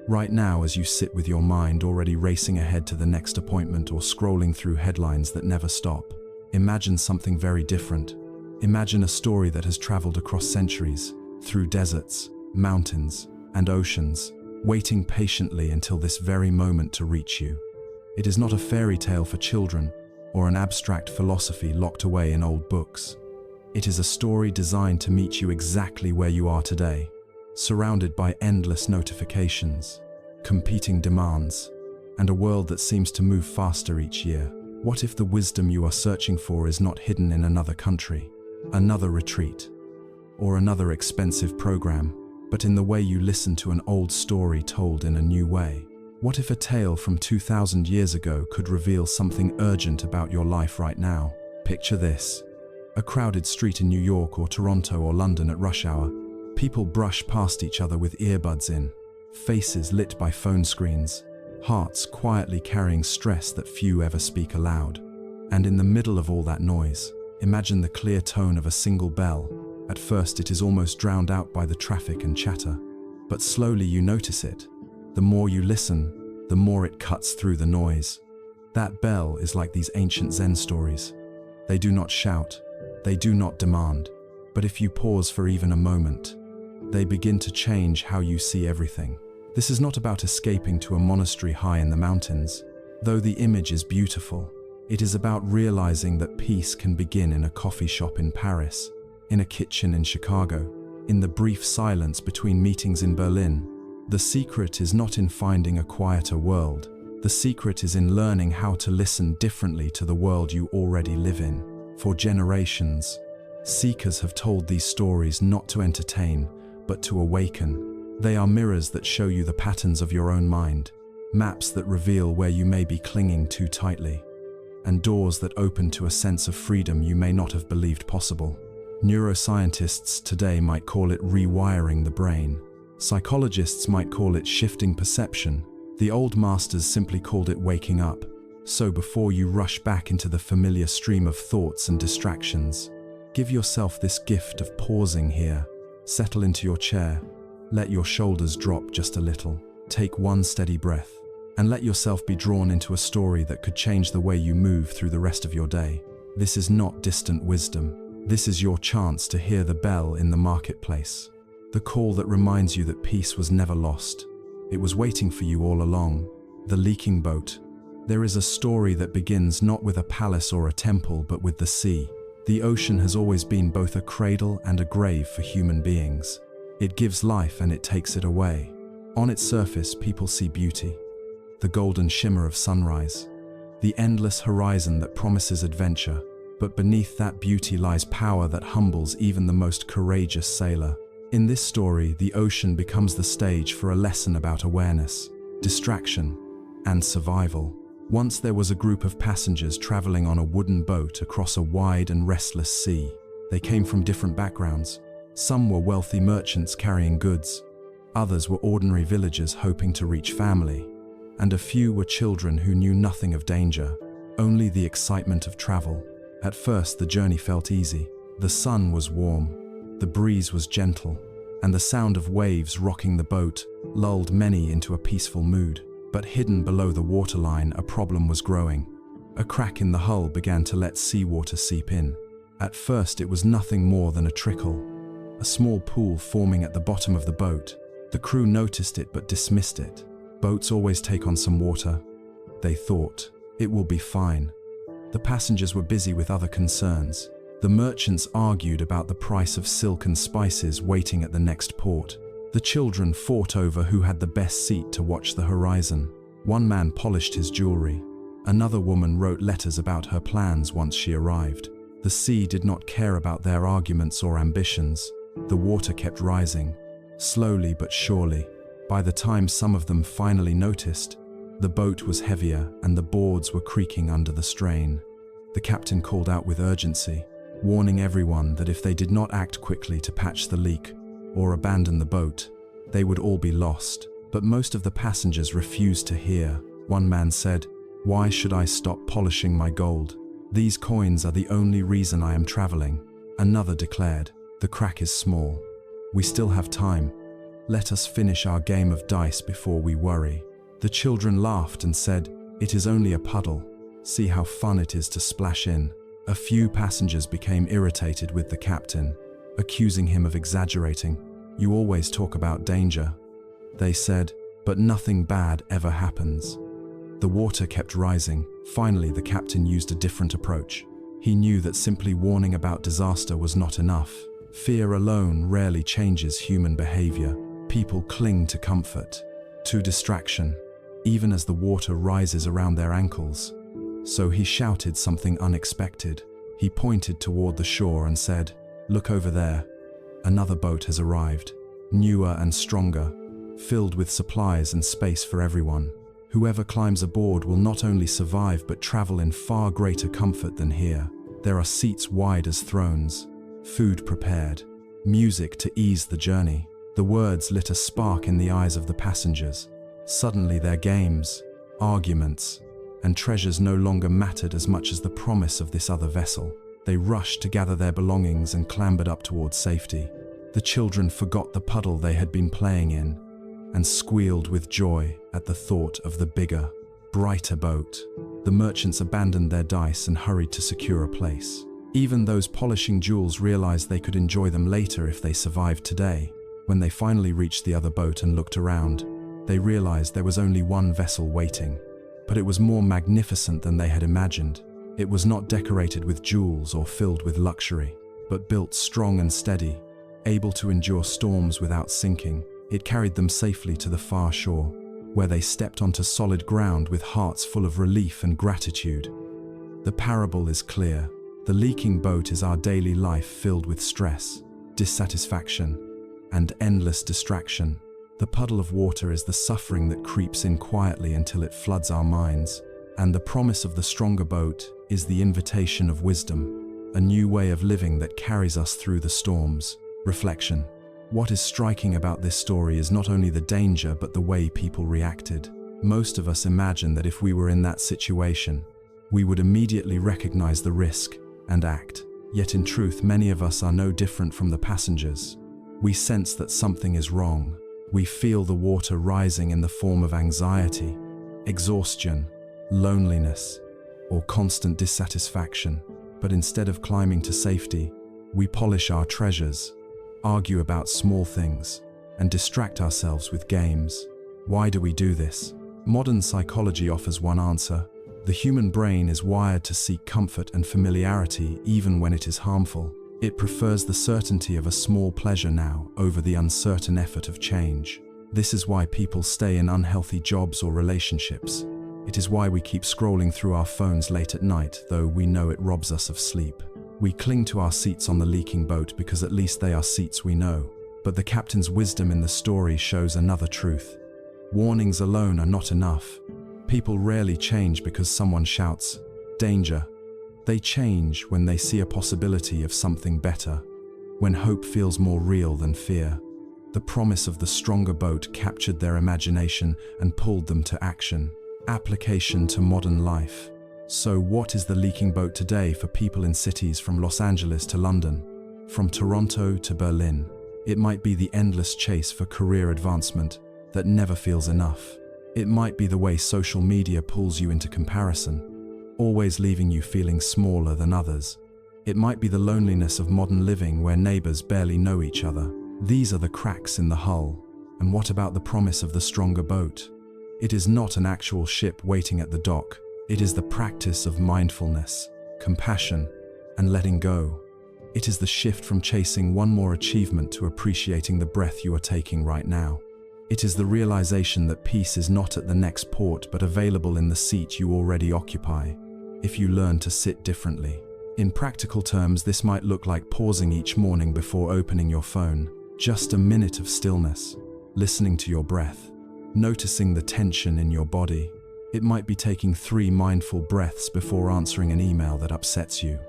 Right now, as you sit with your mind already racing ahead to the next appointment or scrolling through headlines that never stop, imagine something very different. Imagine a story that has traveled across centuries, through deserts, mountains, and oceans, waiting patiently until this very moment to reach you. It is not a fairy tale for children or an abstract philosophy locked away in old books. It is a story designed to meet you exactly where you are today, surrounded by endless notifications, competing demands, and a world that seems to move faster each year. What if the wisdom you are searching for is not hidden in another country, another retreat, or another expensive program, but in the way you listen to an old story told in a new way? What if a tale from 2,000 years ago could reveal something urgent about your life right now? Picture this: a crowded street in New York or Toronto or London at rush hour. People brush past each other with earbuds in, faces lit by phone screens, hearts quietly carrying stress that few ever speak aloud. And in the middle of all that noise, imagine the clear tone of a single bell. At first it is almost drowned out by the traffic and chatter, but slowly you notice it. The more you listen, the more it cuts through the noise. That bell is like these ancient Zen stories. They do not shout, they do not demand, but if you pause for even a moment, they begin to change how you see everything. This is not about escaping to a monastery high in the mountains, though the image is beautiful. It is about realizing that peace can begin in a coffee shop in Paris, in a kitchen in Chicago, in the brief silence between meetings in Berlin. The secret is not in finding a quieter world. The secret is in learning how to listen differently to the world you already live in. For generations, seekers have told these stories not to entertain, but to awaken. They are mirrors that show you the patterns of your own mind, maps that reveal where you may be clinging too tightly, and doors that open to a sense of freedom you may not have believed possible. Neuroscientists today might call it rewiring the brain. Psychologists might call it shifting perception. The old masters simply called it waking up. So before you rush back into the familiar stream of thoughts and distractions, give yourself this gift of pausing here. Settle into your chair. Let your shoulders drop just a little. Take one steady breath, and let yourself be drawn into a story that could change the way you move through the rest of your day. This is not distant wisdom. This is your chance to hear the bell in the marketplace. The call that reminds you that peace was never lost. It was waiting for you all along. The leaking boat. There is a story that begins not with a palace or a temple, but with the sea. The ocean has always been both a cradle and a grave for human beings. It gives life and it takes it away. On its surface, people see beauty, the golden shimmer of sunrise, the endless horizon that promises adventure. But beneath that beauty lies power that humbles even the most courageous sailor. In this story, the ocean becomes the stage for a lesson about awareness, distraction, and survival. Once there was a group of passengers traveling on a wooden boat across a wide and restless sea. They came from different backgrounds. Some were wealthy merchants carrying goods, others were ordinary villagers hoping to reach family, and a few were children who knew nothing of danger, only the excitement of travel. At first, the journey felt easy. The sun was warm, the breeze was gentle, and the sound of waves rocking the boat lulled many into a peaceful mood. But hidden below the waterline, a problem was growing. A crack in the hull began to let seawater seep in. At first, it was nothing more than a trickle, a small pool forming at the bottom of the boat. The crew noticed it but dismissed it. Boats always take on some water, they thought. It will be fine. The passengers were busy with other concerns. The merchants argued about the price of silk and spices waiting at the next port. The children fought over who had the best seat to watch the horizon. One man polished his jewelry. Another woman wrote letters about her plans once she arrived. The sea did not care about their arguments or ambitions. The water kept rising, slowly but surely. By the time some of them finally noticed, the boat was heavier and the boards were creaking under the strain. The captain called out with urgency, warning everyone that if they did not act quickly to patch the leak or abandon the boat, they would all be lost. But most of the passengers refused to hear. One man said, "Why should I stop polishing my gold? These coins are the only reason I am traveling." Another declared, "The crack is small. We still have time. Let us finish our game of dice before we worry." The children laughed and said, "It is only a puddle. See how fun it is to splash in." A few passengers became irritated with the captain, accusing him of exaggerating. "You always talk about danger," they said, "but nothing bad ever happens." The water kept rising. Finally, the captain used a different approach. He knew that simply warning about disaster was not enough. Fear alone rarely changes human behavior. People cling to comfort, to distraction, even as the water rises around their ankles. So he shouted something unexpected. He pointed toward the shore and said, "Look over there. Another boat has arrived, newer and stronger, filled with supplies and space for everyone. Whoever climbs aboard will not only survive but travel in far greater comfort than here. There are seats wide as thrones, food prepared, music to ease the journey." The words lit a spark in the eyes of the passengers. Suddenly their games, arguments, and treasures no longer mattered as much as the promise of this other vessel. They rushed to gather their belongings and clambered up towards safety. The children forgot the puddle they had been playing in and squealed with joy at the thought of the bigger, brighter boat. The merchants abandoned their dice and hurried to secure a place. Even those polishing jewels realized they could enjoy them later if they survived today. When they finally reached the other boat and looked around, they realized there was only one vessel waiting. But it was more magnificent than they had imagined. It was not decorated with jewels or filled with luxury, but built strong and steady, able to endure storms without sinking. It carried them safely to the far shore, where they stepped onto solid ground with hearts full of relief and gratitude. The parable is clear. The leaking boat is our daily life filled with stress, dissatisfaction, and endless distraction. The puddle of water is the suffering that creeps in quietly until it floods our minds. And the promise of the stronger boat is the invitation of wisdom, a new way of living that carries us through the storms. Reflection. What is striking about this story is not only the danger but the way people reacted. Most of us imagine that if we were in that situation, we would immediately recognize the risk and act. Yet in truth, many of us are no different from the passengers. We sense that something is wrong. We feel the water rising in the form of anxiety, exhaustion, loneliness, or constant dissatisfaction. But instead of climbing to safety, we polish our treasures, argue about small things, and distract ourselves with games. Why do we do this? Modern psychology offers one answer. The human brain is wired to seek comfort and familiarity even when it is harmful. It prefers the certainty of a small pleasure now over the uncertain effort of change. This is why people stay in unhealthy jobs or relationships. It is why we keep scrolling through our phones late at night, though we know it robs us of sleep. We cling to our seats on the leaking boat because at least they are seats we know. But the captain's wisdom in the story shows another truth. Warnings alone are not enough. People rarely change because someone shouts, "Danger." They change when they see a possibility of something better, when hope feels more real than fear. The promise of the stronger boat captured their imagination and pulled them to action. Application to modern life. So what is the leaking boat today for people in cities from Los Angeles to London, from Toronto to Berlin? It might be the endless chase for career advancement that never feels enough. It might be the way social media pulls you into comparison, always leaving you feeling smaller than others. It might be the loneliness of modern living where neighbors barely know each other. These are the cracks in the hull. And what about the promise of the stronger boat? It is not an actual ship waiting at the dock. It is the practice of mindfulness, compassion, and letting go. It is the shift from chasing one more achievement to appreciating the breath you are taking right now. It is the realization that peace is not at the next port but available in the seat you already occupy, if you learn to sit differently. In practical terms, this might look like pausing each morning before opening your phone. Just a minute of stillness, listening to your breath, noticing the tension in your body. It might be taking 3 mindful breaths before answering an email that upsets you.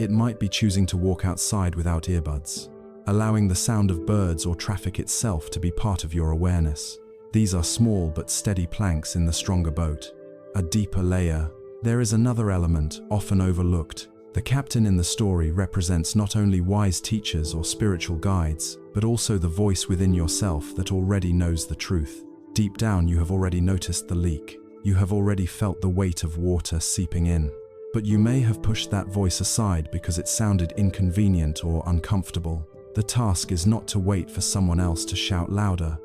It might be choosing to walk outside without earbuds, allowing the sound of birds or traffic itself to be part of your awareness. These are small but steady planks in the stronger boat. A deeper layer. There is another element, often overlooked, The captain in the story represents not only wise teachers or spiritual guides, but also the voice within yourself that already knows the truth. Deep down, you have already noticed the leak. You have already felt the weight of water seeping in. But you may have pushed that voice aside because it sounded inconvenient or uncomfortable. The task is not to wait for someone else to shout louder,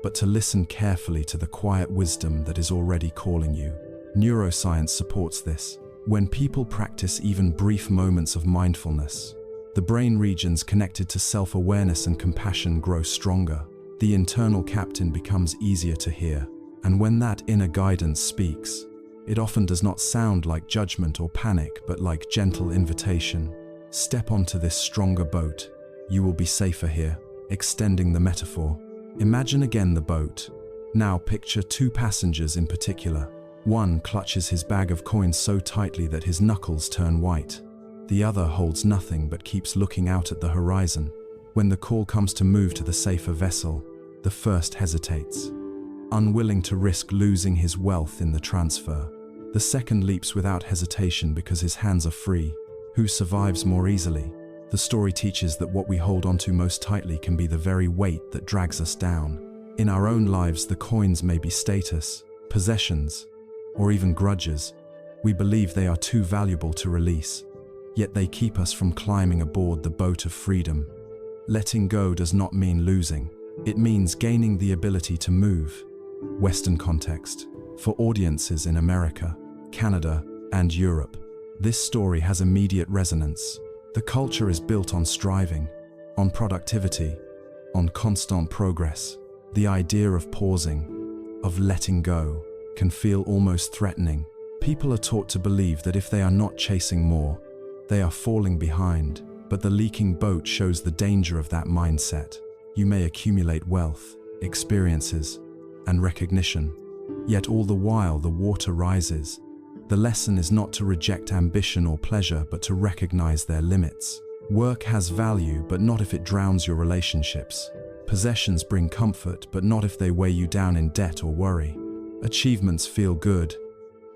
but to listen carefully to the quiet wisdom that is already calling you. Neuroscience supports this. When people practice even brief moments of mindfulness, the brain regions connected to self-awareness and compassion grow stronger. The internal captain becomes easier to hear. And when that inner guidance speaks, it often does not sound like judgment or panic, but like gentle invitation. Step onto this stronger boat. You will be safer here. Extending the metaphor. Imagine again the boat. Now picture two passengers in particular. One clutches his bag of coins so tightly that his knuckles turn white. The other holds nothing but keeps looking out at the horizon. When the call comes to move to the safer vessel, the first hesitates, unwilling to risk losing his wealth in the transfer. The second leaps without hesitation because his hands are free. Who survives more easily? The story teaches that what we hold onto most tightly can be the very weight that drags us down. In our own lives, the coins may be status, possessions, or even grudges. We believe they are too valuable to release, yet they keep us from climbing aboard the boat of freedom. Letting go does not mean losing. It means gaining the ability to move. Western context. For audiences in America, Canada, and Europe, this story has immediate resonance. The culture is built on striving, on productivity, on constant progress. The idea of pausing, of letting go, can feel almost threatening. People are taught to believe that if they are not chasing more, they are falling behind. But the leaking boat shows the danger of that mindset. You may accumulate wealth, experiences, and recognition, yet all the while the water rises. The lesson is not to reject ambition or pleasure, but to recognize their limits. Work has value, but not if it drowns your relationships. Possessions bring comfort, but not if they weigh you down in debt or worry. Achievements feel good,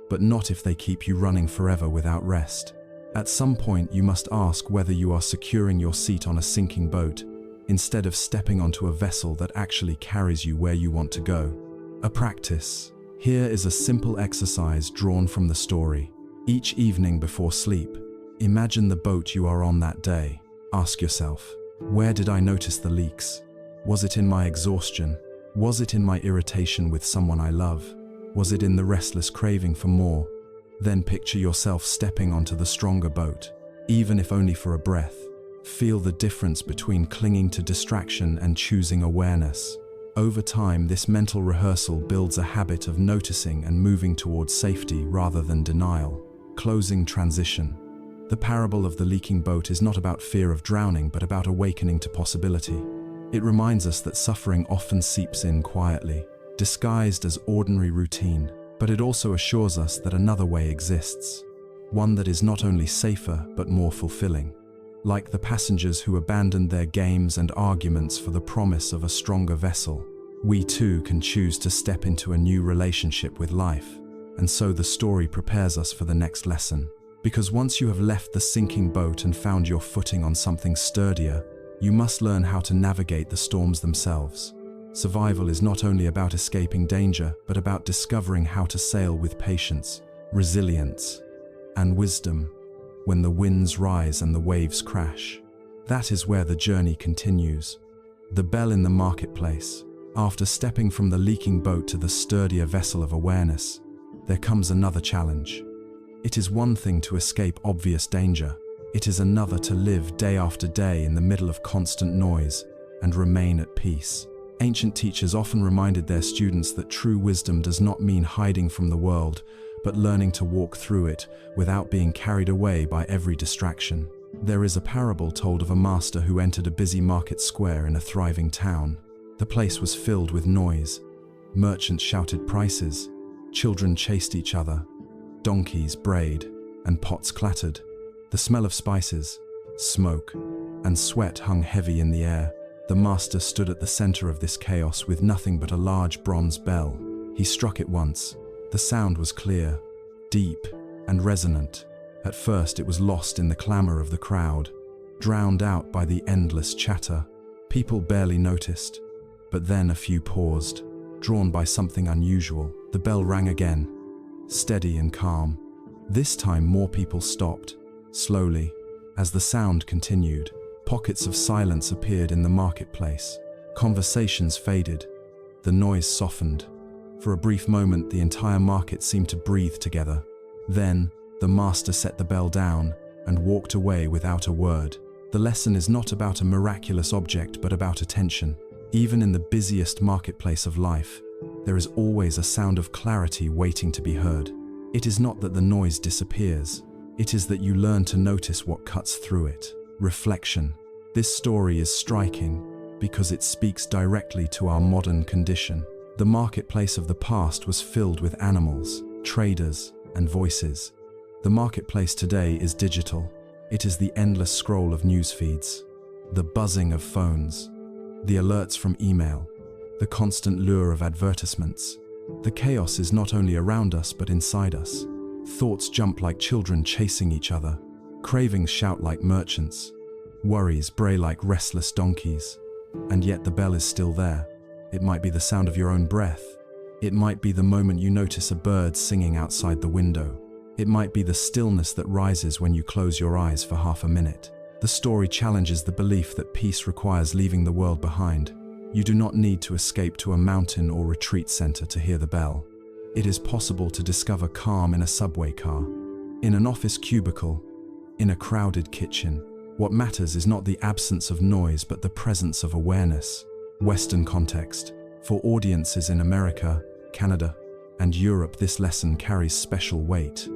but not if they keep you running forever without rest. At some point, you must ask whether you are securing your seat on a sinking boat, instead of stepping onto a vessel that actually carries you where you want to go. A practice. Here is a simple exercise drawn from the story. Each evening before sleep, imagine the boat you are on that day. Ask yourself, where did I notice the leaks? Was it in my exhaustion? Was it in my irritation with someone I love? Was it in the restless craving for more? Then picture yourself stepping onto the stronger boat, even if only for a breath. Feel the difference between clinging to distraction and choosing awareness. Over time, this mental rehearsal builds a habit of noticing and moving towards safety rather than denial. Closing transition. The parable of the leaking boat is not about fear of drowning, but about awakening to possibility. It reminds us that suffering often seeps in quietly, disguised as ordinary routine, but it also assures us that another way exists, one that is not only safer but more fulfilling. Like the passengers who abandoned their games and arguments for the promise of a stronger vessel, we too can choose to step into a new relationship with life. And so the story prepares us for the next lesson. Because once you have left the sinking boat and found your footing on something sturdier, you must learn how to navigate the storms themselves. Survival is not only about escaping danger, but about discovering how to sail with patience, resilience, and wisdom when the winds rise and the waves crash. That is where the journey continues. The bell in the marketplace. After stepping from the leaking boat to the sturdier vessel of awareness, there comes another challenge. It is one thing to escape obvious danger. It is another to live day after day in the middle of constant noise and remain at peace. Ancient teachers often reminded their students that true wisdom does not mean hiding from the world, but learning to walk through it without being carried away by every distraction. There is a parable told of a master who entered a busy market square in a thriving town. The place was filled with noise. Merchants shouted prices, children chased each other, donkeys brayed, and pots clattered. The smell of spices, smoke, and sweat hung heavy in the air. The master stood at the center of this chaos with nothing but a large bronze bell. He struck it once. The sound was clear, deep, and resonant. At first, it was lost in the clamor of the crowd, drowned out by the endless chatter. People barely noticed. But then a few paused, drawn by something unusual. The bell rang again, steady and calm. This time more people stopped. Slowly, as the sound continued, pockets of silence appeared in the marketplace. Conversations faded. The noise softened. For a brief moment, the entire market seemed to breathe together. Then, the master set the bell down and walked away without a word. The lesson is not about a miraculous object, but about attention. Even in the busiest marketplace of life, there is always a sound of clarity waiting to be heard. It is not that the noise disappears. It is that you learn to notice what cuts through it. Reflection. This story is striking because it speaks directly to our modern condition. The marketplace of the past was filled with animals, traders, and voices. The marketplace today is digital. It is the endless scroll of news feeds, the buzzing of phones, the alerts from email, the constant lure of advertisements. The chaos is not only around us but inside us. Thoughts jump like children chasing each other. Cravings shout like merchants. Worries bray like restless donkeys. And yet the bell is still there. It might be the sound of your own breath. It might be the moment you notice a bird singing outside the window. It might be the stillness that rises when you close your eyes for half a minute. The story challenges the belief that peace requires leaving the world behind. You do not need to escape to a mountain or retreat center to hear the bell. It is possible to discover calm in a subway car, in an office cubicle, in a crowded kitchen. What matters is not the absence of noise, but the presence of awareness. Western context. For audiences in America, Canada, and Europe, this lesson carries special weight.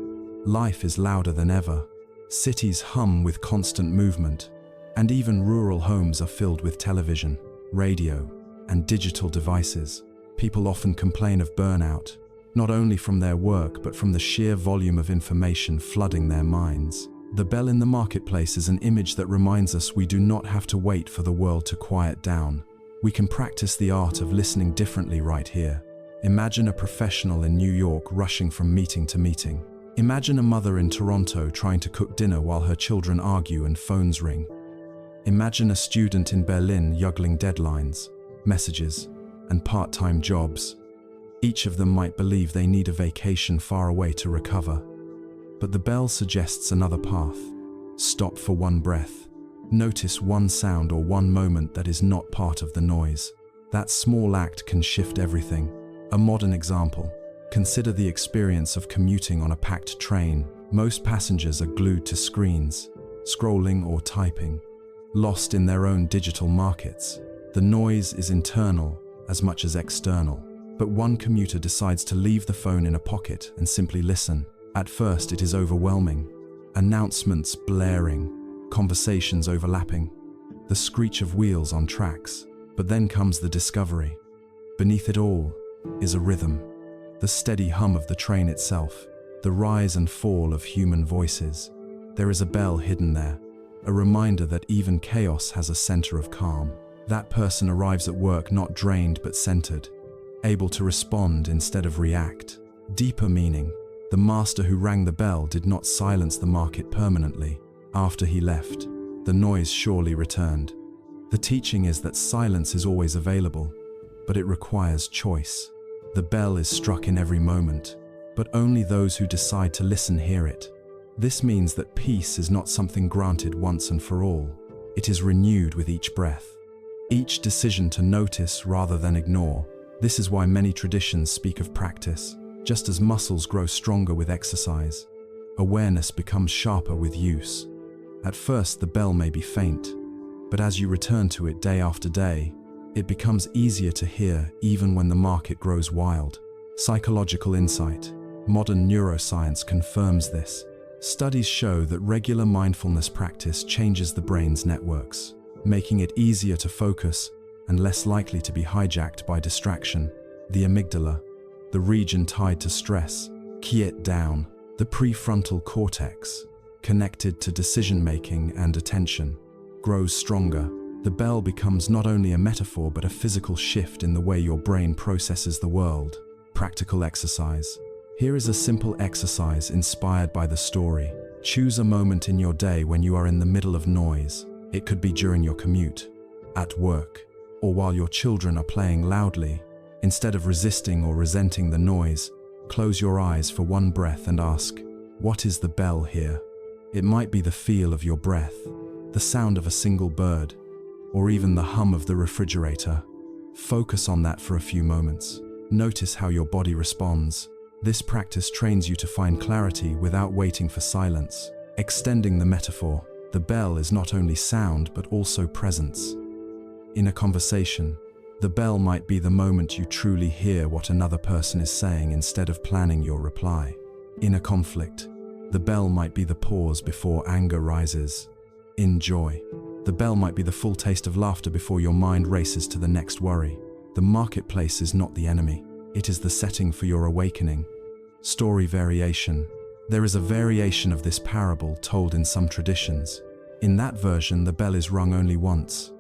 Life is louder than ever. Cities hum with constant movement, and even rural homes are filled with television, radio, and digital devices. People often complain of burnout, not only from their work but from the sheer volume of information flooding their minds. The bell in the marketplace is an image that reminds us we do not have to wait for the world to quiet down. We can practice the art of listening differently right here. Imagine a professional in New York rushing from meeting to meeting. Imagine a mother in Toronto trying to cook dinner while her children argue and phones ring. Imagine a student in Berlin juggling deadlines, messages, and part-time jobs. Each of them might believe they need a vacation far away to recover. But the bell suggests another path. Stop for one breath. Notice one sound or one moment that is not part of the noise. That small act can shift everything. A modern example. Consider the experience of commuting on a packed train. Most passengers are glued to screens, scrolling or typing, lost in their own digital markets. The noise is internal as much as external. But one commuter decides to leave the phone in a pocket and simply listen. At first, it is overwhelming. Announcements blaring, conversations overlapping, the screech of wheels on tracks. But then comes the discovery. Beneath it all is a rhythm. The steady hum of the train itself, the rise and fall of human voices. There is a bell hidden there, a reminder that even chaos has a center of calm. That person arrives at work not drained but centered, able to respond instead of react. Deeper meaning, the master who rang the bell did not silence the market permanently. After he left, the noise surely returned. The teaching is that silence is always available, but it requires choice. The bell is struck in every moment, but only those who decide to listen hear it. This means that peace is not something granted once and for all. It is renewed with each breath, each decision to notice rather than ignore. This is why many traditions speak of practice. Just as muscles grow stronger with exercise, awareness becomes sharper with use. At first, the bell may be faint, but as you return to it day after day, it becomes easier to hear even when the market grows wild. Psychological insight. Modern neuroscience confirms this. Studies show that regular mindfulness practice changes the brain's networks, making it easier to focus and less likely to be hijacked by distraction. The amygdala, the region tied to stress, quiet down. The prefrontal cortex, connected to decision-making and attention, grows stronger. The bell becomes not only a metaphor but a physical shift in the way your brain processes the world. Practical exercise. Here is a simple exercise inspired by the story. Choose a moment in your day when you are in the middle of noise. It could be during your commute, at work, or while your children are playing loudly. Instead of resisting or resenting the noise, close your eyes for one breath and ask, what is the bell here? It might be the feel of your breath, the sound of a single bird, or even the hum of the refrigerator. Focus on that for a few moments. Notice how your body responds. This practice trains you to find clarity without waiting for silence. Extending the metaphor, the bell is not only sound but also presence. In a conversation, the bell might be the moment you truly hear what another person is saying instead of planning your reply. In a conflict, the bell might be the pause before anger rises. In joy, the bell might be the full taste of laughter before your mind races to the next worry. The marketplace is not the enemy. It is the setting for your awakening. Story variation. There is a variation of this parable told in some traditions. In that version, the bell is rung only once,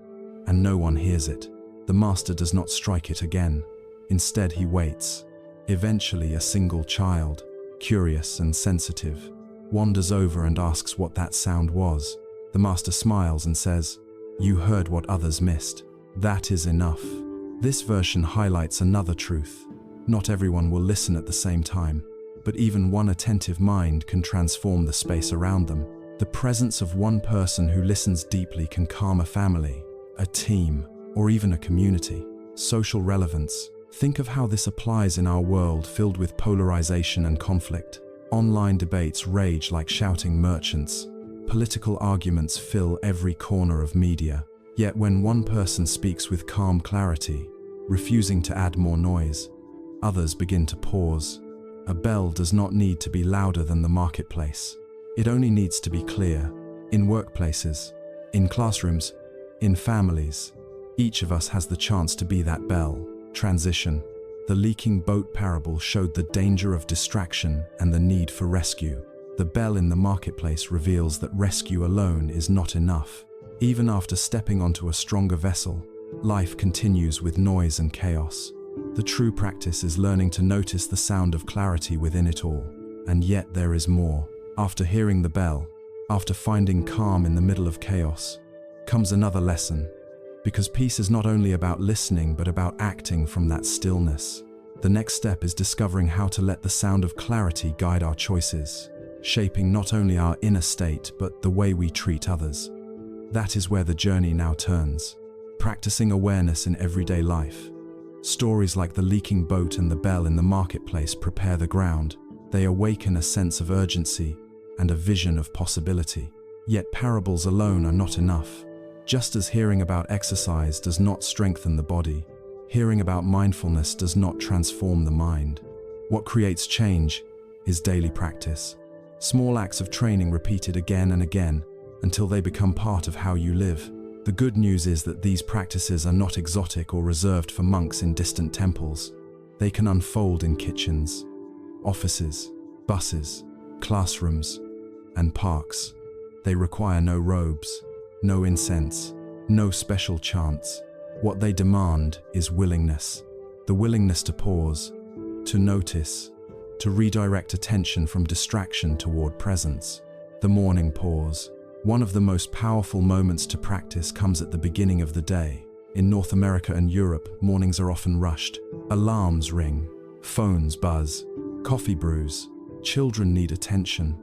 and no one hears it. The master does not strike it again. Instead, he waits. Eventually, a single child, curious and sensitive, wanders over and asks what that sound was. The master smiles and says, "You heard what others missed. That is enough." This version highlights another truth. Not everyone will listen at the same time, but even one attentive mind can transform the space around them. The presence of one person who listens deeply can calm a family, a team, or even a community. Social relevance. Think of how this applies in our world filled with polarization and conflict. Online debates rage like shouting merchants. Political arguments fill every corner of media. Yet when one person speaks with calm clarity, refusing to add more noise, others begin to pause. A bell does not need to be louder than the marketplace. It only needs to be clear. In workplaces, in classrooms, in families, each of us has the chance to be that bell. Transition. The leaking boat parable showed the danger of distraction and the need for rescue. The bell in the marketplace reveals that rescue alone is not enough. Even after stepping onto a stronger vessel, life continues with noise and chaos. The true practice is learning to notice the sound of clarity within it all. And yet there is more. After hearing the bell, after finding calm in the middle of chaos, comes another lesson. Because peace is not only about listening, but about acting from that stillness. The next step is discovering how to let the sound of clarity guide our choices, shaping not only our inner state, but the way we treat others. That is where the journey now turns. Practicing awareness in everyday life. Stories like the leaking boat and the bell in the marketplace prepare the ground. They awaken a sense of urgency and a vision of possibility. Yet parables alone are not enough. Just as hearing about exercise does not strengthen the body, hearing about mindfulness does not transform the mind. What creates change is daily practice. Small acts of training repeated again and again until they become part of how you live. The good news is that these practices are not exotic or reserved for monks in distant temples. They can unfold in kitchens, offices, buses, classrooms, and parks. They require no robes, no incense, no special chants. What they demand is willingness. The willingness to pause, to notice, to redirect attention from distraction toward presence. The morning pause. One of the most powerful moments to practice comes at the beginning of the day. In North America and Europe, mornings are often rushed. Alarms ring, phones buzz, coffee brews, children need attention,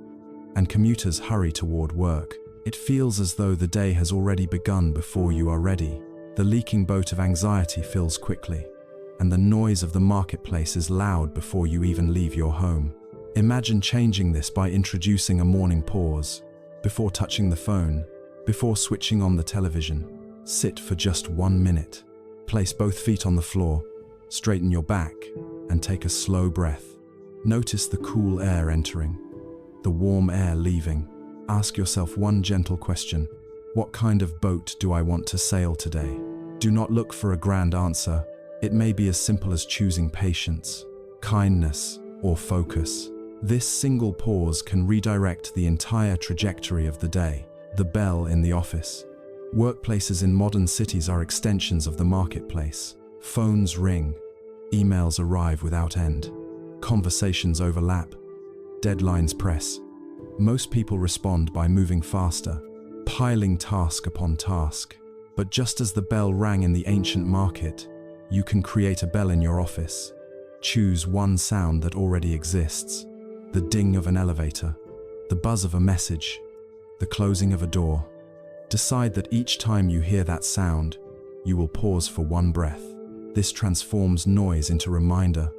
and commuters hurry toward work. It feels as though the day has already begun before you are ready. The leaking boat of anxiety fills quickly, and the noise of the marketplace is loud before you even leave your home. Imagine changing this by introducing a morning pause. Before touching the phone, before switching on the television, sit for just 1 minute. Place both feet on the floor, straighten your back, and take a slow breath. Notice the cool air entering, the warm air leaving. Ask yourself one gentle question. What kind of boat do I want to sail today? Do not look for a grand answer. It may be as simple as choosing patience, kindness, or focus. This single pause can redirect the entire trajectory of the day. The bell in the office. Workplaces in modern cities are extensions of the marketplace. Phones ring. Emails arrive without end. Conversations overlap. Deadlines press. Most people respond by moving faster, piling task upon task. But just as the bell rang in the ancient market, you can create a bell in your office. Choose one sound that already exists: the ding of an elevator, the buzz of a message, the closing of a door. Decide that each time you hear that sound, you will pause for one breath. This transforms noise into reminder.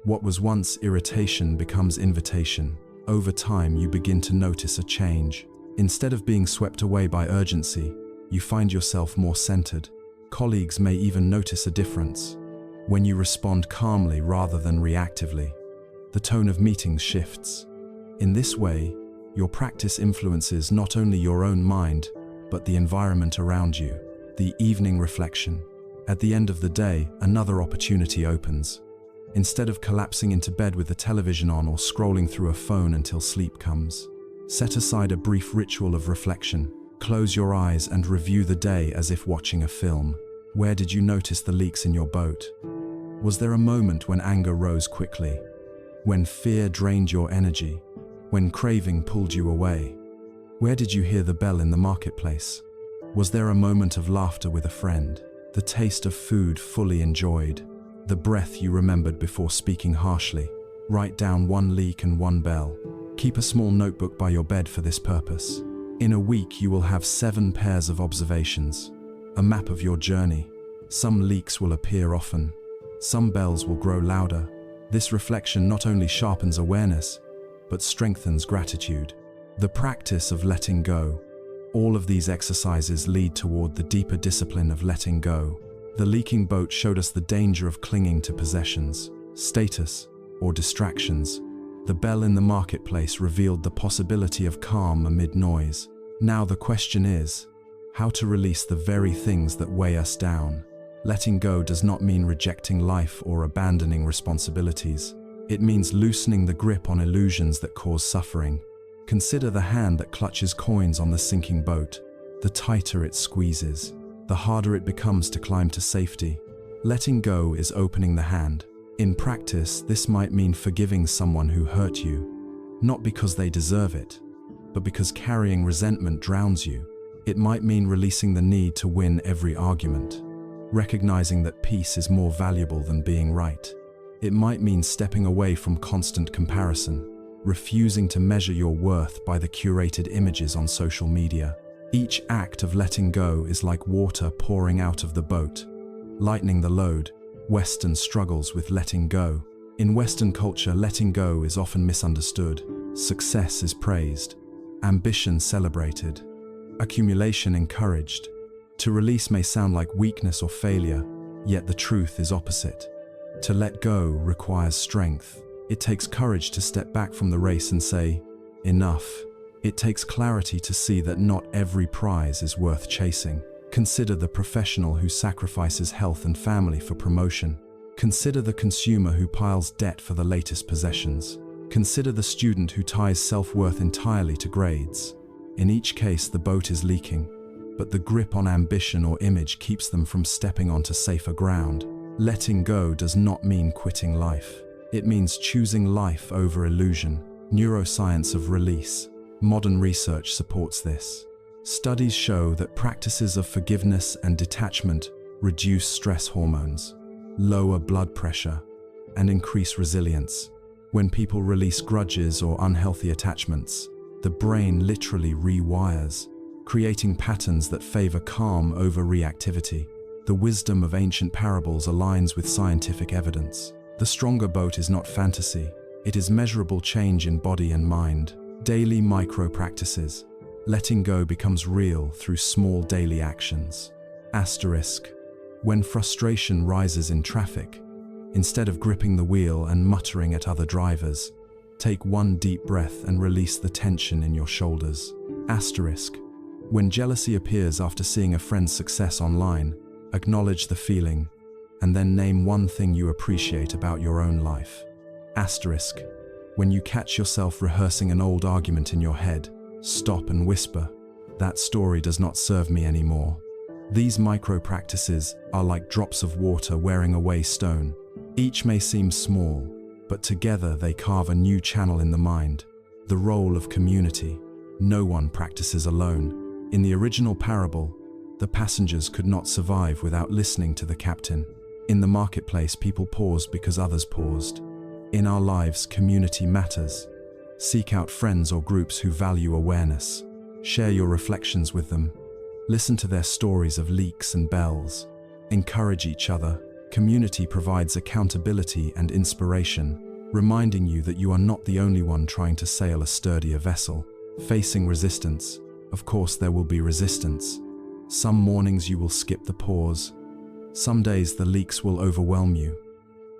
What was once irritation becomes invitation. Over time, you begin to notice a change. Instead of being swept away by urgency, you find yourself more centered. Colleagues may even notice a difference. When you respond calmly rather than reactively, the tone of meetings shifts. In this way, your practice influences not only your own mind, but the environment around you. The evening reflection. At the end of the day, another opportunity opens. Instead of collapsing into bed with the television on or scrolling through a phone until sleep comes, set aside a brief ritual of reflection. Close your eyes and review the day as if watching a film. Where did you notice the leaks in your boat? Was there a moment when anger rose quickly? When fear drained your energy? When craving pulled you away? Where did you hear the bell in the marketplace? Was there a moment of laughter with a friend? The taste of food fully enjoyed? The breath you remembered before speaking harshly? Write down one leak and one bell. Keep a small notebook by your bed for this purpose. In a week, you will have 7 pairs of observations, a map of your journey. Some leaks will appear often. Some bells will grow louder. This reflection not only sharpens awareness, but strengthens gratitude. The practice of letting go. All of these exercises lead toward the deeper discipline of letting go. The leaking boat showed us the danger of clinging to possessions, status, or distractions. The bell in the marketplace revealed the possibility of calm amid noise. Now the question is, how to release the very things that weigh us down. Letting go does not mean rejecting life or abandoning responsibilities. It means loosening the grip on illusions that cause suffering. Consider the hand that clutches coins on the sinking boat. The tighter it squeezes, the harder it becomes to climb to safety. Letting go is opening the hand. In practice, this might mean forgiving someone who hurt you, not because they deserve it, but because carrying resentment drowns you. It might mean releasing the need to win every argument, recognizing that peace is more valuable than being right. It might mean stepping away from constant comparison, refusing to measure your worth by the curated images on social media. Each act of letting go is like water pouring out of the boat, lightening the load. Western struggles with letting go. In Western culture, letting go is often misunderstood. Success is praised, ambition celebrated, accumulation encouraged. To release may sound like weakness or failure, yet the truth is opposite. To let go requires strength. It takes courage to step back from the race and say, enough. It takes clarity to see that not every prize is worth chasing. Consider the professional who sacrifices health and family for promotion. Consider the consumer who piles debt for the latest possessions. Consider the student who ties self-worth entirely to grades. In each case, the boat is leaking, but the grip on ambition or image keeps them from stepping onto safer ground. Letting go does not mean quitting life. It means choosing life over illusion. Neuroscience of release. Modern research supports this. Studies show that practices of forgiveness and detachment reduce stress hormones, lower blood pressure, and increase resilience. When people release grudges or unhealthy attachments, the brain literally rewires, creating patterns that favor calm over reactivity. The wisdom of ancient parables aligns with scientific evidence. The stronger boat is not fantasy, it is measurable change in body and mind. Daily micro-practices. Letting go becomes real through small daily actions. Asterisk. When frustration rises in traffic, instead of gripping the wheel and muttering at other drivers, take one deep breath and release the tension in your shoulders. Asterisk. When jealousy appears after seeing a friend's success online, acknowledge the feeling, and then name one thing you appreciate about your own life. Asterisk. When you catch yourself rehearsing an old argument in your head, stop and whisper, "That story does not serve me anymore." These micro-practices are like drops of water wearing away stone. Each may seem small, but together they carve a new channel in the mind. The role of community. No one practices alone. In the original parable, the passengers could not survive without listening to the captain. In the marketplace, people paused because others paused. In our lives, community matters. Seek out friends or groups who value awareness. Share your reflections with them. Listen to their stories of leaks and bells. Encourage each other. Community provides accountability and inspiration, reminding you that you are not the only one trying to sail a sturdier vessel. Facing resistance. Of course, there will be resistance. Some mornings you will skip the pause. Some days the leaks will overwhelm you.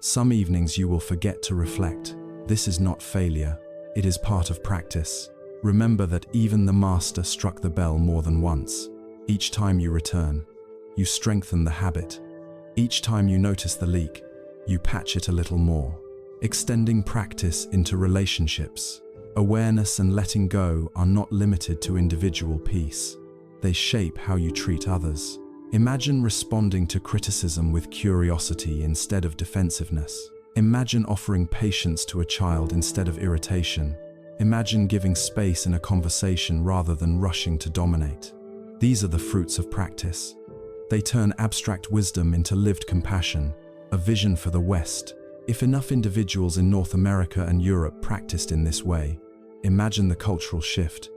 Some evenings you will forget to reflect. This is not failure. It is part of practice. Remember that even the master struck the bell more than once. Each time you return, you strengthen the habit. Each time you notice the leak, you patch it a little more. Extending practice into relationships. Awareness and letting go are not limited to individual peace. They shape how you treat others. Imagine responding to criticism with curiosity instead of defensiveness. Imagine offering patience to a child instead of irritation. Imagine giving space in a conversation rather than rushing to dominate. These are the fruits of practice. They turn abstract wisdom into lived compassion, a vision for the West. If enough individuals in North America and Europe practiced in this way, imagine the cultural shift.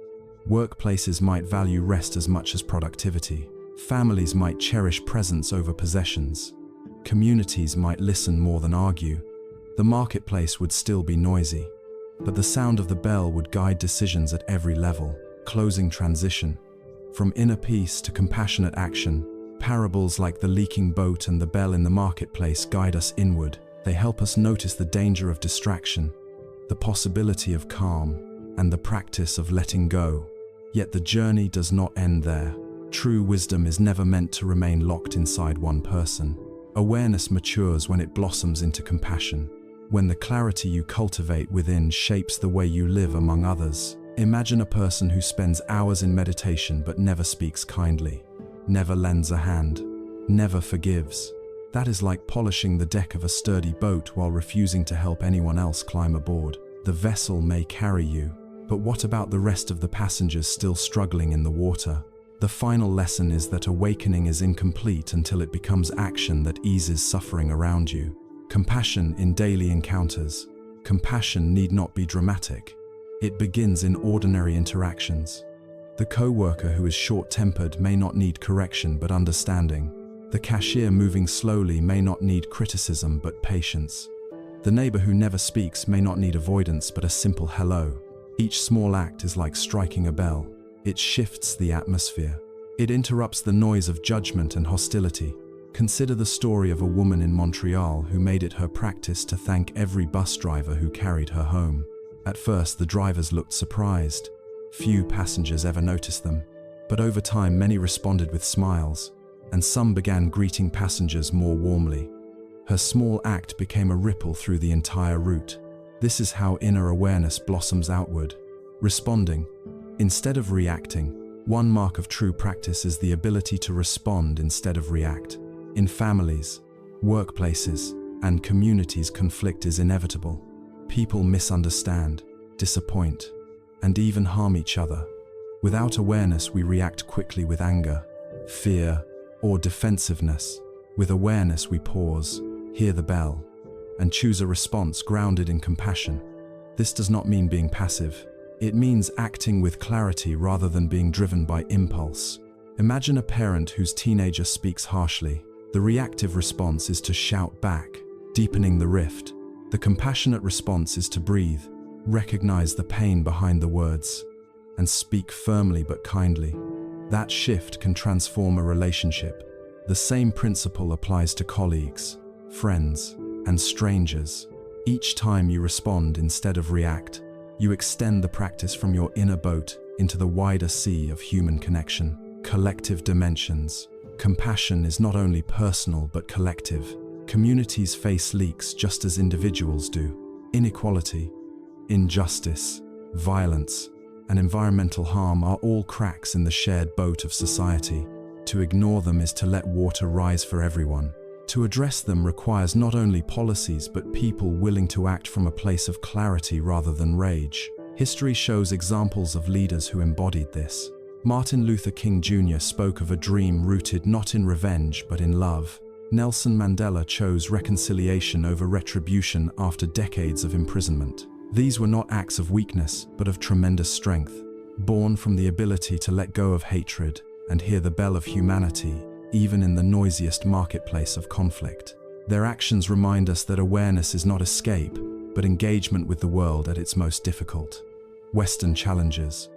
Workplaces might value rest as much as productivity. Families might cherish presence over possessions. Communities might listen more than argue. The marketplace would still be noisy, but the sound of the bell would guide decisions at every level. Closing transition. From inner peace to compassionate action, parables like the leaking boat and the bell in the marketplace guide us inward. They help us notice the danger of distraction, the possibility of calm, and the practice of letting go. Yet the journey does not end there. True wisdom is never meant to remain locked inside one person. Awareness matures when it blossoms into compassion, when the clarity you cultivate within shapes the way you live among others. Imagine a person who spends hours in meditation but never speaks kindly, never lends a hand, never forgives. That is like polishing the deck of a sturdy boat while refusing to help anyone else climb aboard. The vessel may carry you, but what about the rest of the passengers still struggling in the water? The final lesson is that awakening is incomplete until it becomes action that eases suffering around you. Compassion in daily encounters. Compassion need not be dramatic. It begins in ordinary interactions. The co-worker who is short-tempered may not need correction but understanding. The cashier moving slowly may not need criticism but patience. The neighbor who never speaks may not need avoidance but a simple hello. Each small act is like striking a bell. It shifts the atmosphere. It interrupts the noise of judgment and hostility. Consider the story of a woman in Montreal who made it her practice to thank every bus driver who carried her home. At first, the drivers looked surprised. Few passengers ever noticed them. But over time, many responded with smiles, and some began greeting passengers more warmly. Her small act became a ripple through the entire route. This is how inner awareness blossoms outward. Responding instead of reacting. One mark of true practice is the ability to respond instead of react. In families, workplaces, and communities, conflict is inevitable. People misunderstand, disappoint, and even harm each other. Without awareness, we react quickly with anger, fear, or defensiveness. With awareness, we pause, hear the bell, and choose a response grounded in compassion. This does not mean being passive. It means acting with clarity rather than being driven by impulse. Imagine a parent whose teenager speaks harshly. The reactive response is to shout back, deepening the rift. The compassionate response is to breathe, recognize the pain behind the words, and speak firmly but kindly. That shift can transform a relationship. The same principle applies to colleagues, friends, and strangers. Each time you respond instead of react, you extend the practice from your inner boat into the wider sea of human connection. Collective dimensions. Compassion is not only personal but collective. Communities face leaks just as individuals do. Inequality, injustice, violence, and environmental harm are all cracks in the shared boat of society. To ignore them is to let water rise for everyone. To address them requires not only policies but people willing to act from a place of clarity rather than rage. History shows examples of leaders who embodied this. Martin Luther King Jr. spoke of a dream rooted not in revenge but in love. Nelson Mandela chose reconciliation over retribution after decades of imprisonment. These were not acts of weakness, but of tremendous strength, born from the ability to let go of hatred and hear the bell of humanity, even in the noisiest marketplace of conflict. Their actions remind us that awareness is not escape, but engagement with the world at its most difficult. Western challenges.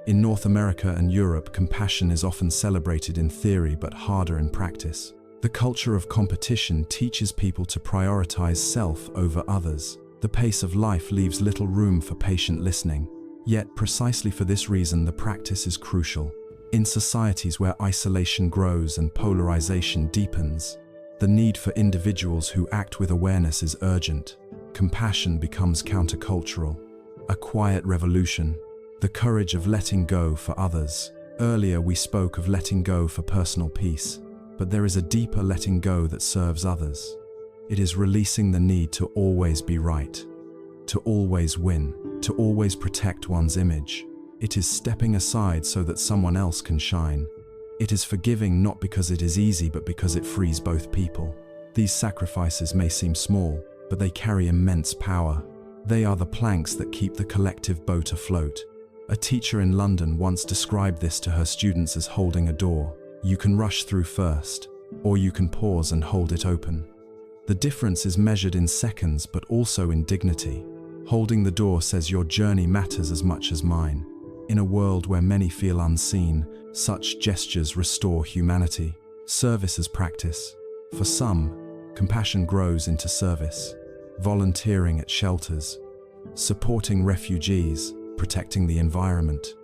In North America and Europe, compassion is often celebrated in theory but harder in practice. The culture of competition teaches people to prioritize self over others. The pace of life leaves little room for patient listening. Yet, precisely for this reason, the practice is crucial. In societies where isolation grows and polarization deepens, the need for individuals who act with awareness is urgent. Compassion becomes countercultural, a quiet revolution, the courage of letting go for others. Earlier we spoke of letting go for personal peace, but there is a deeper letting go that serves others. It is releasing the need to always be right, to always win, to always protect one's image. It is stepping aside so that someone else can shine. It is forgiving not because it is easy, but because it frees both people. These sacrifices may seem small, but they carry immense power. They are the planks that keep the collective boat afloat. A teacher in London once described this to her students as holding a door. You can rush through first, or you can pause and hold it open. The difference is measured in seconds, but also in dignity. Holding the door says your journey matters as much as mine. In a world where many feel unseen, such gestures restore humanity. Service as practice. For some, compassion grows into service. Volunteering at shelters, supporting refugees, protecting the environment,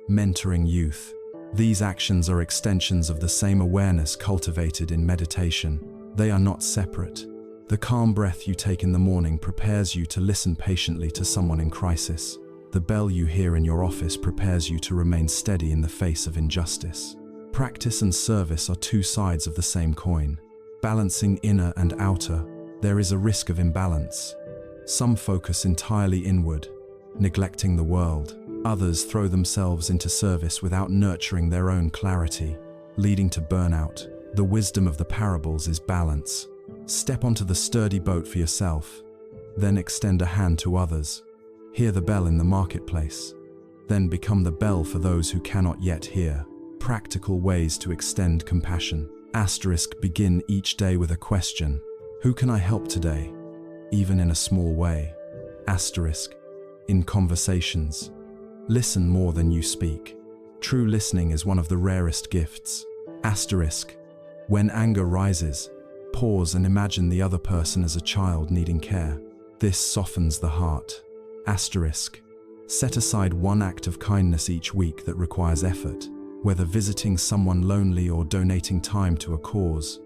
mentoring youth. These actions are extensions of the same awareness cultivated in meditation. They are not separate. The calm breath you take in the morning prepares you to listen patiently to someone in crisis. The bell you hear in your office prepares you to remain steady in the face of injustice. Practice and service are two sides of the same coin. Balancing inner and outer, there is a risk of imbalance. Some focus entirely inward, neglecting the world. Others throw themselves into service without nurturing their own clarity, leading to burnout. The wisdom of the parables is balance. Step onto the sturdy boat for yourself, then extend a hand to others. Hear the bell in the marketplace, then become the bell for those who cannot yet hear. Practical ways to extend compassion. Begin each day with a question. Who can I help today? Even in a small way. In conversations. Listen more than you speak. True listening is one of the rarest gifts. When anger rises, pause and imagine the other person as a child needing care. This softens the heart. Set aside one act of kindness each week that requires effort, whether visiting someone lonely or donating time to a cause.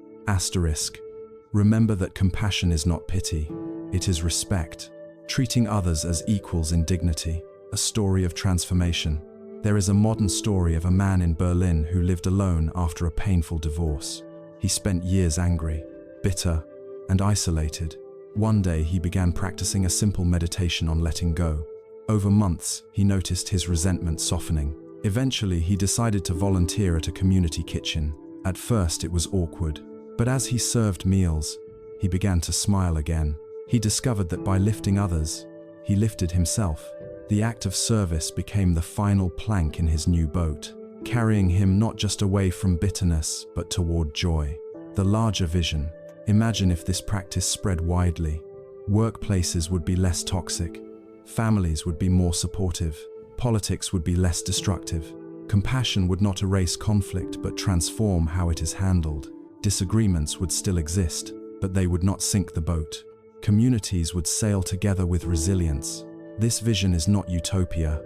Remember that compassion is not pity, it is respect, treating others as equals in dignity. A story of transformation. There is a modern story of a man in Berlin who lived alone after a painful divorce. He spent years angry, bitter, and isolated. One day he began practicing a simple meditation on letting go. Over months, he noticed his resentment softening. Eventually, he decided to volunteer at a community kitchen. At first, it was awkward, but as he served meals, he began to smile again. He discovered that by lifting others, he lifted himself. The act of service became the final plank in his new boat, carrying him not just away from bitterness, but toward joy. The larger vision. Imagine if this practice spread widely. Workplaces would be less toxic. Families would be more supportive. Politics would be less destructive. Compassion would not erase conflict, but transform how it is handled. Disagreements would still exist, but they would not sink the boat. Communities would sail together with resilience. This vision is not utopia.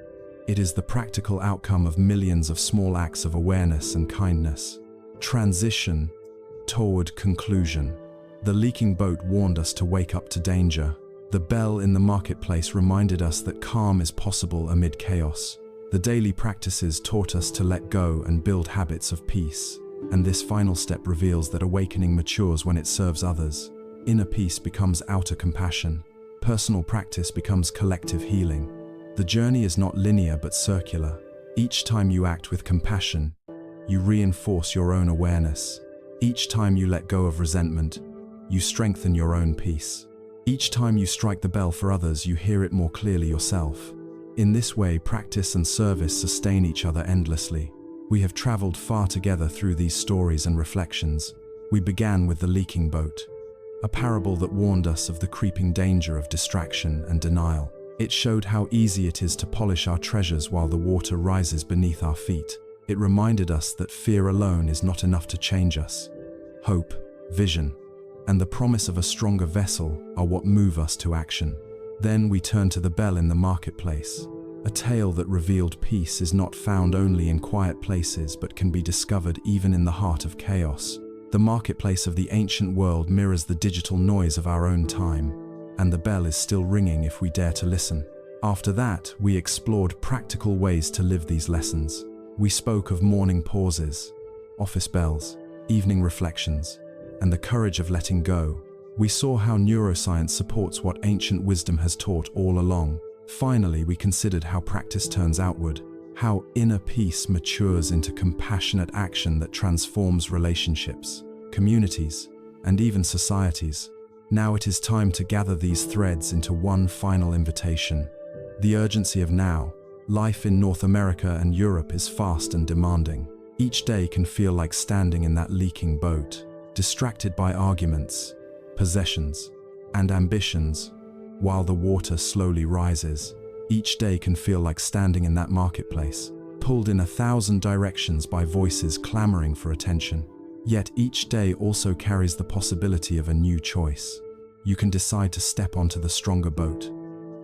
It is the practical outcome of millions of small acts of awareness and kindness. Transition toward conclusion. The leaking boat warned us to wake up to danger. The bell in the marketplace reminded us that calm is possible amid chaos. The daily practices taught us to let go and build habits of peace. And this final step reveals that awakening matures when it serves others. Inner peace becomes outer compassion. Personal practice becomes collective healing. The journey is not linear but circular. Each time you act with compassion, you reinforce your own awareness. Each time you let go of resentment, you strengthen your own peace. Each time you strike the bell for others, you hear it more clearly yourself. In this way, practice and service sustain each other endlessly. We have traveled far together through these stories and reflections. We began with the leaking boat, a parable that warned us of the creeping danger of distraction and denial. It showed how easy it is to polish our treasures while the water rises beneath our feet. It reminded us that fear alone is not enough to change us. Hope, vision, and the promise of a stronger vessel are what move us to action. Then we turned to the bell in the marketplace, a tale that revealed peace is not found only in quiet places but can be discovered even in the heart of chaos. The marketplace of the ancient world mirrors the digital noise of our own time, and the bell is still ringing if we dare to listen. After that, we explored practical ways to live these lessons. We spoke of morning pauses, office bells, evening reflections, and the courage of letting go. We saw how neuroscience supports what ancient wisdom has taught all along. Finally, we considered how practice turns outward, how inner peace matures into compassionate action that transforms relationships, communities, and even societies. Now it is time to gather these threads into one final invitation. The urgency of now. Life in North America and Europe is fast and demanding. Each day can feel like standing in that leaking boat, distracted by arguments, possessions, and ambitions, while the water slowly rises. Each day can feel like standing in that marketplace, pulled in 1,000 directions by voices clamoring for attention. Yet each day also carries the possibility of a new choice. You can decide to step onto the stronger boat.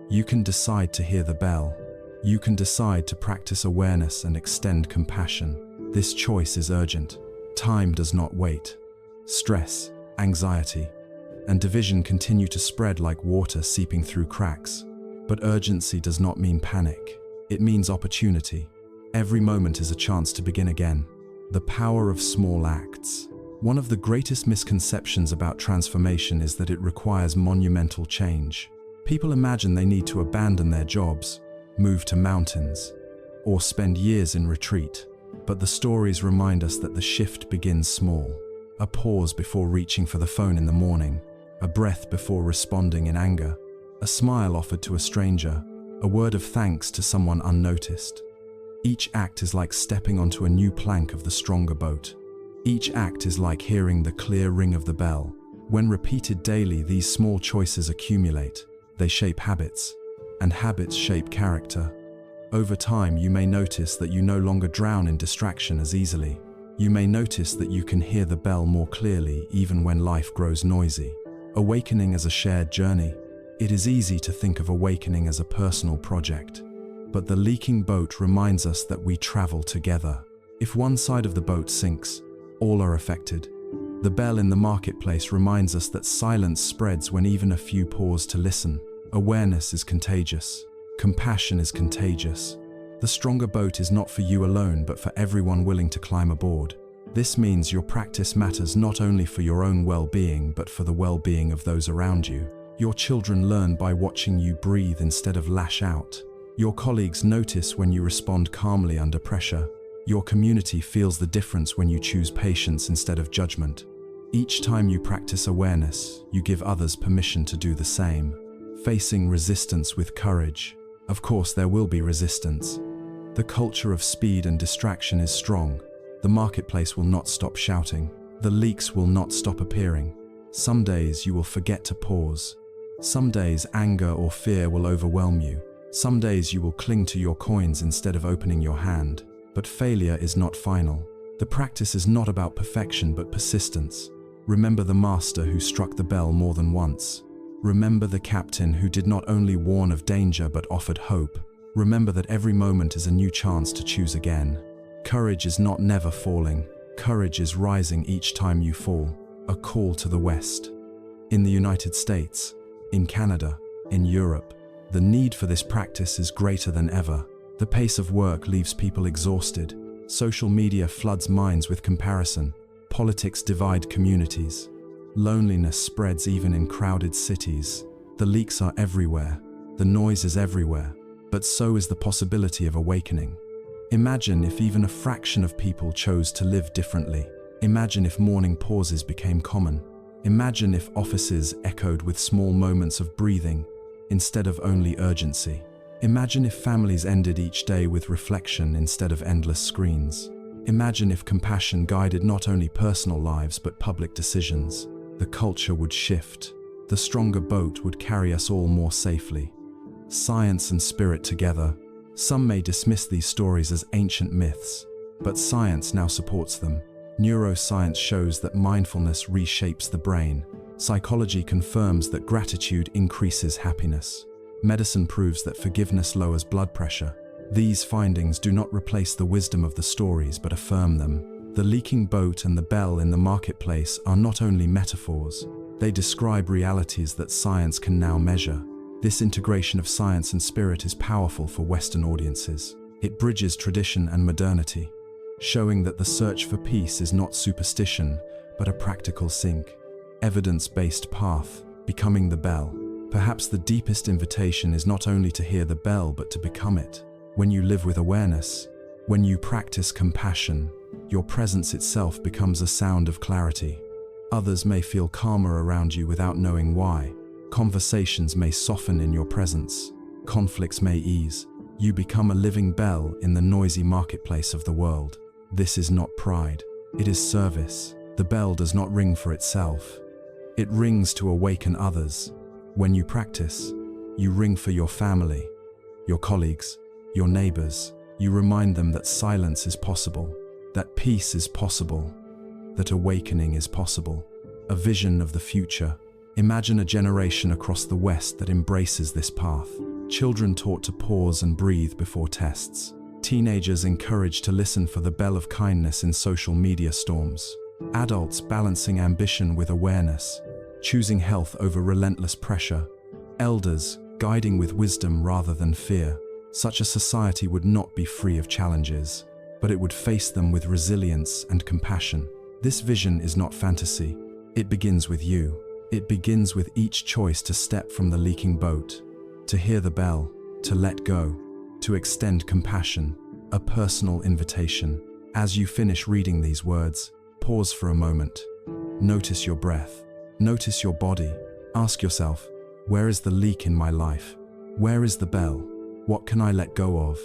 You can decide to hear the bell. You can decide to practice awareness and extend compassion. This choice is urgent. Time does not wait. Stress, anxiety, and division continue to spread like water seeping through cracks. But urgency does not mean panic. It means opportunity. Every moment is a chance to begin again. The power of small acts. One of the greatest misconceptions about transformation is that it requires monumental change. People imagine they need to abandon their jobs, move to mountains, or spend years in retreat. But the stories remind us that the shift begins small. A pause before reaching for the phone in the morning, a breath before responding in anger, a smile offered to a stranger, a word of thanks to someone unnoticed. Each act is like stepping onto a new plank of the stronger boat. Each act is like hearing the clear ring of the bell. When repeated daily, these small choices accumulate. They shape habits, and habits shape character. Over time, you may notice that you no longer drown in distraction as easily. You may notice that you can hear the bell more clearly even when life grows noisy. Awakening as a shared journey. It is easy to think of awakening as a personal project, but the leaking boat reminds us that we travel together. If one side of the boat sinks, all are affected. The bell in the marketplace reminds us that silence spreads when even a few pause to listen. Awareness is contagious. Compassion is contagious. The stronger boat is not for you alone, but for everyone willing to climb aboard. This means your practice matters not only for your own well-being, but for the well-being of those around you. Your children learn by watching you breathe instead of lash out. Your colleagues notice when you respond calmly under pressure. Your community feels the difference when you choose patience instead of judgment. Each time you practice awareness, you give others permission to do the same. Facing resistance with courage. Of course, there will be resistance. The culture of speed and distraction is strong. The marketplace will not stop shouting. The leaks will not stop appearing. Some days you will forget to pause. Some days anger or fear will overwhelm you. Some days you will cling to your coins instead of opening your hand. But failure is not final. The practice is not about perfection but persistence. Remember the master who struck the bell more than once. Remember the captain who did not only warn of danger but offered hope. Remember that every moment is a new chance to choose again. Courage is not never falling. Courage is rising each time you fall. A call to the West. In the United States, in Canada, in Europe, the need for this practice is greater than ever. The pace of work leaves people exhausted. Social media floods minds with comparison. Politics divide communities. Loneliness spreads even in crowded cities. The leaks are everywhere. The noise is everywhere. but so is the possibility of awakening. Imagine if even a fraction of people chose to live differently. Imagine if morning pauses became common. Imagine if offices echoed with small moments of breathing instead of only urgency. Imagine if families ended each day with reflection instead of endless screens. Imagine if compassion guided not only personal lives but public decisions. The culture would shift. The stronger boat would carry us all more safely. Science and spirit together. Some may dismiss these stories as ancient myths, but science now supports them. Neuroscience shows that mindfulness reshapes the brain. Psychology confirms that gratitude increases happiness. Medicine proves that forgiveness lowers blood pressure. These findings do not replace the wisdom of the stories but affirm them. The leaking boat and the bell in the marketplace are not only metaphors, they describe realities that science can now measure. This integration of science and spirit is powerful for Western audiences. It bridges tradition and modernity, showing that the search for peace is not superstition, but a practical sync. Evidence-based path, becoming the bell. Perhaps the deepest invitation is not only to hear the bell, but to become it. When you live with awareness, when you practice compassion, your presence itself becomes a sound of clarity. Others may feel calmer around you without knowing why. Conversations may soften in your presence. Conflicts may ease. You become a living bell in the noisy marketplace of the world. This is not pride. It is service. The bell does not ring for itself. It rings to awaken others. When you practice, you ring for your family, your colleagues, your neighbors. You remind them that silence is possible, that peace is possible, that awakening is possible. A vision of the future. Imagine a generation across the West that embraces this path. Children taught to pause and breathe before tests. Teenagers encouraged to listen for the bell of kindness in social media storms. Adults balancing ambition with awareness, choosing health over relentless pressure. Elders guiding with wisdom rather than fear. Such a society would not be free of challenges, but it would face them with resilience and compassion. This vision is not fantasy. It begins with you. It begins with each choice to step from the leaking boat, to hear the bell, to let go, to extend compassion, a personal invitation. As you finish reading these words, pause for a moment. Notice your breath. Notice your body. Ask yourself, where is the leak in my life? Where is the bell? What can I let go of?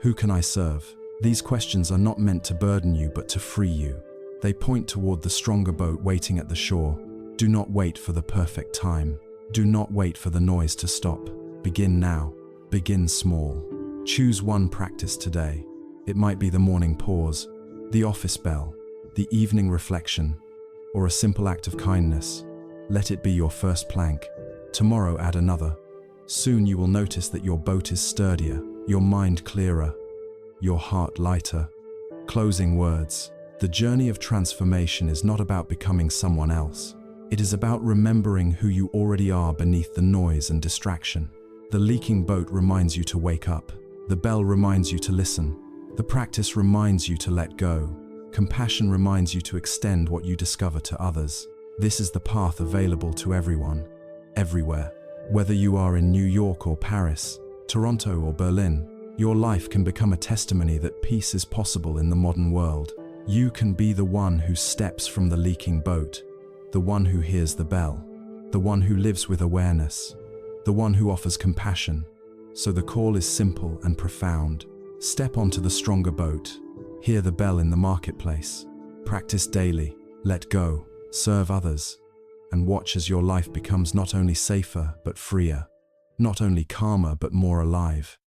Who can I serve? These questions are not meant to burden you but to free you. They point toward the stronger boat waiting at the shore. Do not wait for the perfect time. Do not wait for the noise to stop. Begin now. Begin small. Choose one practice today. It might be the morning pause, the office bell, the evening reflection, or a simple act of kindness. Let it be your first plank. Tomorrow add another. Soon you will notice that your boat is sturdier, your mind clearer, your heart lighter. Closing words. The journey of transformation is not about becoming someone else. It is about remembering who you already are beneath the noise and distraction. The leaking boat reminds you to wake up. The bell reminds you to listen. The practice reminds you to let go. Compassion reminds you to extend what you discover to others. This is the path available to everyone, everywhere. Whether you are in New York or Paris, Toronto or Berlin, your life can become a testimony that peace is possible in the modern world. You can be the one who steps from the leaking boat, the one who hears the bell, the one who lives with awareness, the one who offers compassion. So the call is simple and profound. Step onto the stronger boat. Hear the bell in the marketplace. Practice daily. Let go. Serve others. And watch as your life becomes not only safer but freer, not only calmer but more alive.